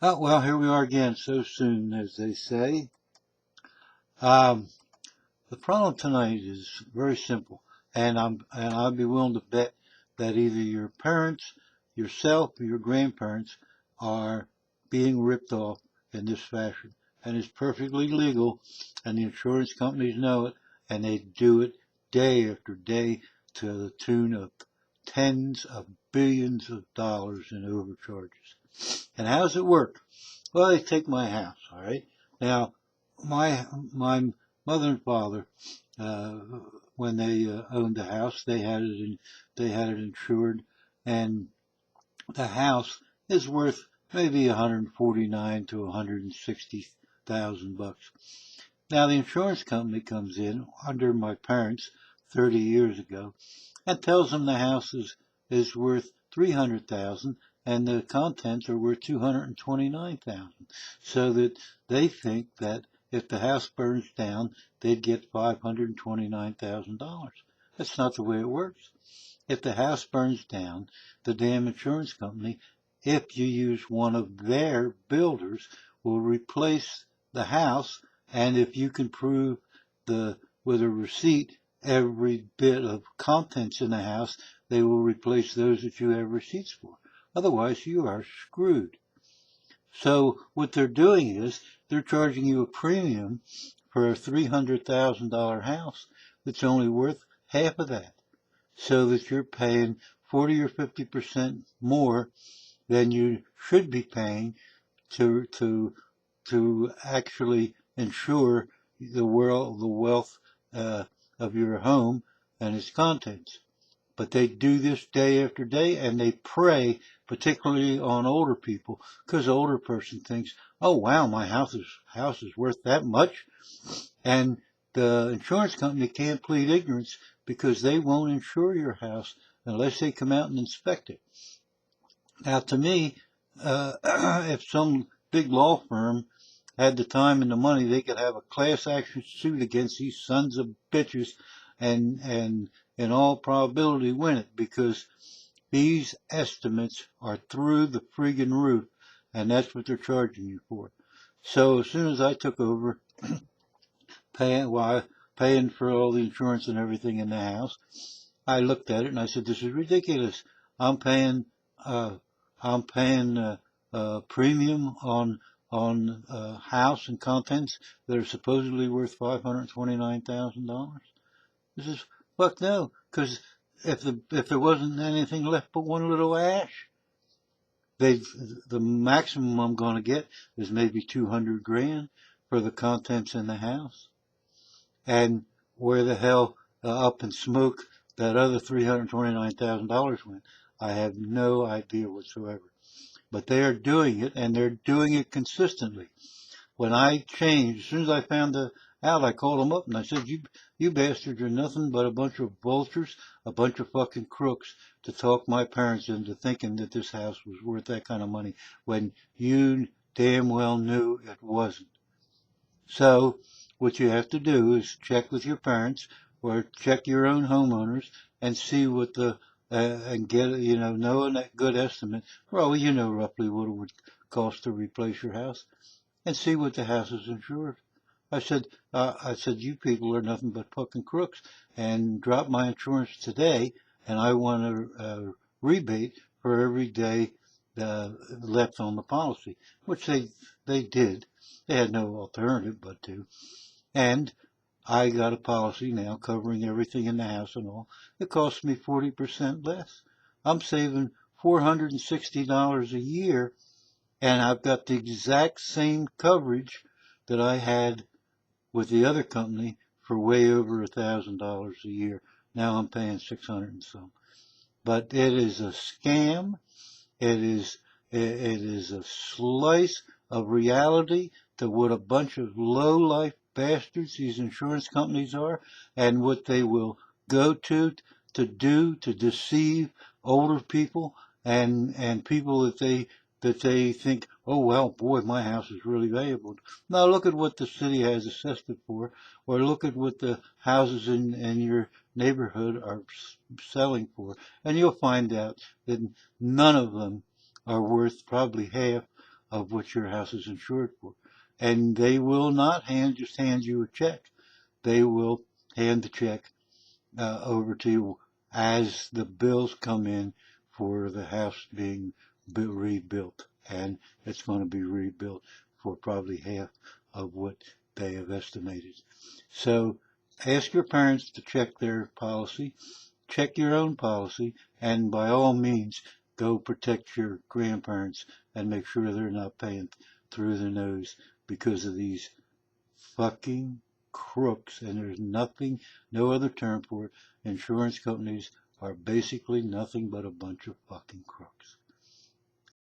Oh, well, here we are again, so soon, as they say. Um, the problem tonight is very simple, and I'd be willing to bet that either your parents, yourself, or your grandparents are being ripped off in this fashion, and it's perfectly legal, and the insurance companies know it, and they do it day after day to the tune of tens of billions of dollars in overcharges. And how does it work? Well, they take my house, all right? Now, my mother and father, uh, when they owned the house, they had it insured, and the house is worth maybe 149 to 160,000 bucks. Now, the insurance company comes in under my parents 30 years ago and tells them the house is worth 300,000 and the contents are worth 229,000, so that they think that if the house burns down, they'd get $529,000. That's not the way it works. If the house burns down, the damn insurance company, if you use one of their builders, will replace the house, and if you can prove the with a receipt every bit of contents in the house, they will replace those that you have receipts for. Otherwise, you are screwed. So what they're doing is they're charging you a premium for a $300,000 house that's only worth half of that, so that you're paying 40 or 50% more than you should be paying to actually insure the wealth of your home and its contents. But they do this day after day, and they prey particularly on older people, because the older person thinks, "Oh wow, my house is worth that much," and the insurance company can't plead ignorance because they won't insure your house unless they come out and inspect it. Now, to me, if some big law firm had the time and the money, they could have a class action suit against these sons of bitches and in all probability win it, because these estimates are through the friggin' roof, and that's what they're charging you for. So as soon as I took over paying for all the insurance and everything in the house, I looked at it and I said, "This is ridiculous. I'm paying uh, I'm paying premium on house and contents that are supposedly worth $529,000. This is fuck no, because if there wasn't anything left but one little ash, they the maximum I'm going to get is maybe 200 grand for the contents in the house, and where the hell up in smoke that other $329,000 went, I have no idea whatsoever. But they are doing it, and they're doing it consistently. When I changed, as soon as I found out, I called them up and I said, you bastards are nothing but a bunch of vultures, a bunch of fucking crooks to talk my parents into thinking that this house was worth that kind of money when you damn well knew it wasn't. So what you have to do is check with your parents or check your own homeowners and see what and get, know a good estimate. Well, you know roughly what it would cost to replace your house, and see what the house is insured. I said, you people are nothing but fucking crooks, and drop my insurance today, and I want a rebate for every day left on the policy, which they did. They had no alternative but to. And I got a policy now covering everything in the house and all. It costs me 40% less. I'm saving $460 a year, and I've got the exact same coverage that I had with the other company for way over $1,000 a year. Now I'm paying 600 and some. But it is a scam. It is it is a slice of reality to what a bunch of low life bastards these insurance companies are, and what they will go to deceive older people and people that they think, oh well, boy, my house is really valuable. Now look at what the city has assessed it for, or look at what the houses in your neighborhood are selling for, and you'll find out that none of them are worth probably half of what your house is insured for. And they will not just hand you a check. They will hand the check over to you as the bills come in for the house being rebuilt. And it's going to be rebuilt for probably half of what they have estimated. So ask your parents to check their policy, check your own policy, and by all means, go protect your grandparents and make sure they're not paying through the nose because of these fucking crooks. And there's nothing, no other term for it. Insurance companies are basically nothing but a bunch of fucking crooks.